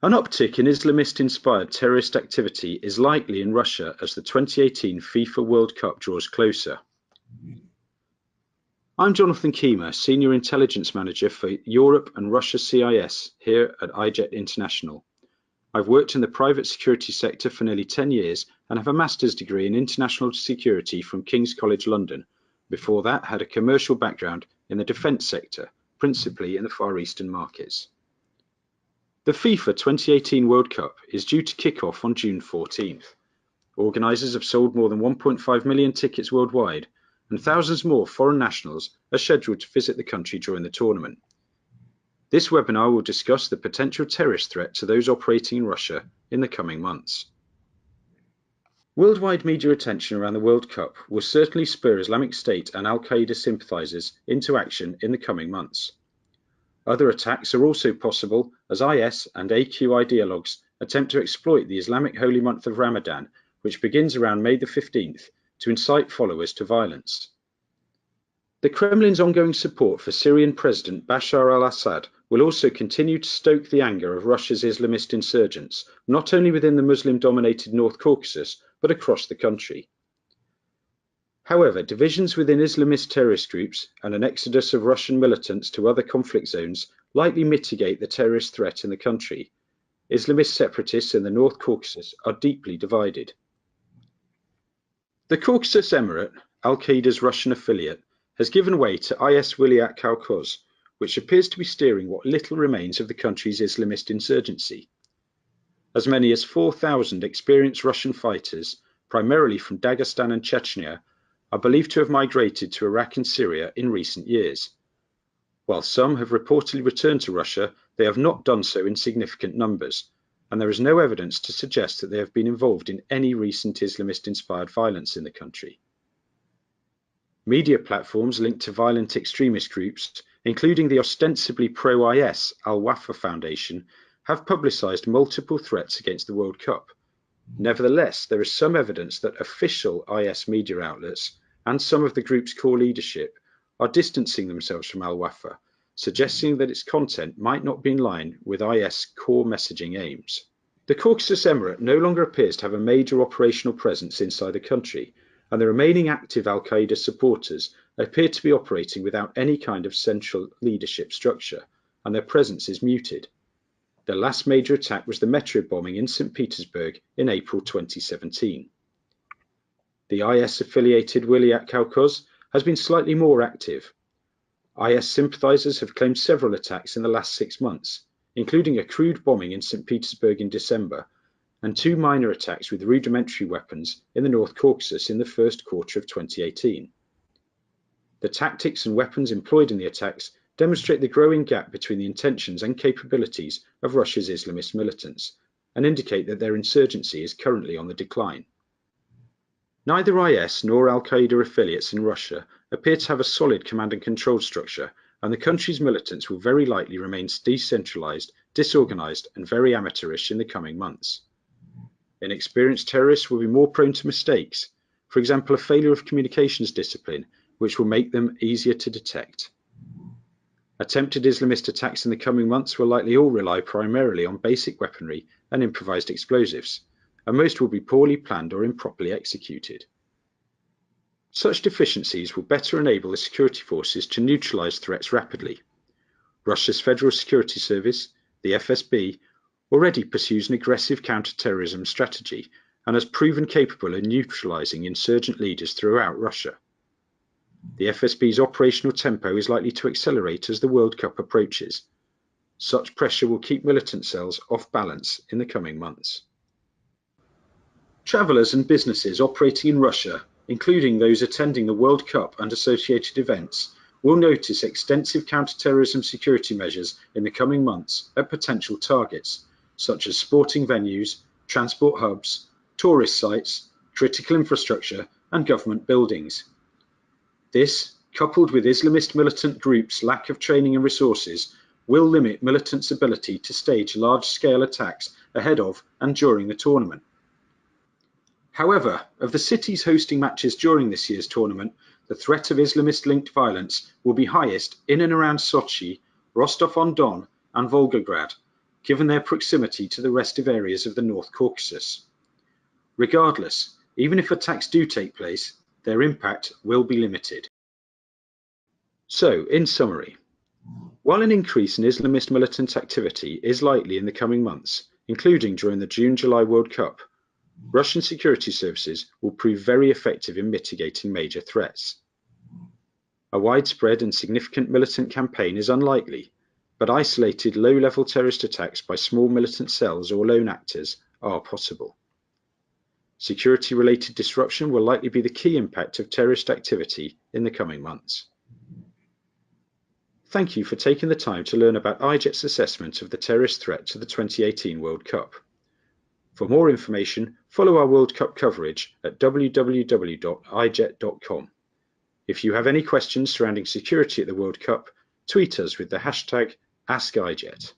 An uptick in Islamist-inspired terrorist activity is likely in Russia as the 2018 FIFA World Cup draws closer. I'm Jonathan Keemer, Senior Intelligence Manager for Europe and Russia CIS here at iJet International. I've worked in the private security sector for nearly 10 years and have a master's degree in international security from King's College London. Before that, had a commercial background in the defence sector, principally in the Far Eastern markets. The FIFA 2018 World Cup is due to kick off on June 14th. Organisers have sold more than 1.5 million tickets worldwide, and thousands more foreign nationals are scheduled to visit the country during the tournament. This webinar will discuss the potential terrorist threat to those operating in Russia in the coming months. Worldwide media attention around the World Cup will certainly spur Islamic State and Al-Qaeda sympathisers into action in the coming months. Other attacks are also possible as IS and AQ ideologues attempt to exploit the Islamic holy month of Ramadan, which begins around May the 15th, to incite followers to violence. The Kremlin's ongoing support for Syrian President Bashar al-Assad will also continue to stoke the anger of Russia's Islamist insurgents, not only within the Muslim-dominated North Caucasus, but across the country. However, divisions within Islamist terrorist groups and an exodus of Russian militants to other conflict zones likely mitigate the terrorist threat in the country. Islamist separatists in the North Caucasus are deeply divided. The Caucasus Emirate, Al-Qaeda's Russian affiliate, has given way to IS Wilayat Caucus, which appears to be steering what little remains of the country's Islamist insurgency. As many as 4,000 experienced Russian fighters, primarily from Dagestan and Chechnya, are believed to have migrated to Iraq and Syria in recent years. While some have reportedly returned to Russia, they have not done so in significant numbers, and there is no evidence to suggest that they have been involved in any recent Islamist-inspired violence in the country. Media platforms linked to violent extremist groups, including the ostensibly pro-IS Al-Wafa Foundation, have publicised multiple threats against the World Cup. Nevertheless, there is some evidence that official IS media outlets and some of the group's core leadership are distancing themselves from Al-Wafa, suggesting that its content might not be in line with IS core messaging aims. The Caucasus Emirate no longer appears to have a major operational presence inside the country, and the remaining active Al-Qaeda supporters appear to be operating without any kind of central leadership structure, and their presence is muted. The last major attack was the metro bombing in St. Petersburg in April 2017. The IS-affiliated Wilayat Caucus has been slightly more active. IS sympathisers have claimed several attacks in the last 6 months, including a crude bombing in St. Petersburg in December, and 2 minor attacks with rudimentary weapons in the North Caucasus in the first quarter of 2018. The tactics and weapons employed in the attacks demonstrate the growing gap between the intentions and capabilities of Russia's Islamist militants, and indicate that their insurgency is currently on the decline. Neither IS nor Al-Qaeda affiliates in Russia appear to have a solid command and control structure, and the country's militants will very likely remain decentralized, disorganized, and very amateurish in the coming months. Inexperienced terrorists will be more prone to mistakes, for example, a failure of communications discipline, which will make them easier to detect. Attempted Islamist attacks in the coming months will likely all rely primarily on basic weaponry and improvised explosives, and most will be poorly planned or improperly executed. Such deficiencies will better enable the security forces to neutralize threats rapidly. Russia's Federal Security Service, the FSB, already pursues an aggressive counter-terrorism strategy and has proven capable of neutralizing insurgent leaders throughout Russia. The FSB's operational tempo is likely to accelerate as the World Cup approaches. Such pressure will keep militant cells off balance in the coming months. Travellers and businesses operating in Russia, including those attending the World Cup and associated events, will notice extensive counter-terrorism security measures in the coming months at potential targets, such as sporting venues, transport hubs, tourist sites, critical infrastructure, and government buildings. This, coupled with Islamist militant groups' lack of training and resources, will limit militants' ability to stage large-scale attacks ahead of and during the tournament. However, of the cities hosting matches during this year's tournament, the threat of Islamist-linked violence will be highest in and around Sochi, Rostov-on-Don, and Volgograd, given their proximity to the restive areas of the North Caucasus. Regardless, even if attacks do take place, their impact will be limited. So, in summary, while an increase in Islamist militant activity is likely in the coming months, including during the June-July World Cup, Russian security services will prove very effective in mitigating major threats. A widespread and significant militant campaign is unlikely, but isolated low-level terrorist attacks by small militant cells or lone actors are possible. Security-related disruption will likely be the key impact of terrorist activity in the coming months. Thank you for taking the time to learn about iJet's assessment of the terrorist threat to the 2018 World Cup. For more information, follow our World Cup coverage at www.ijet.com. If you have any questions surrounding security at the World Cup, tweet us with the hashtag AskIJet.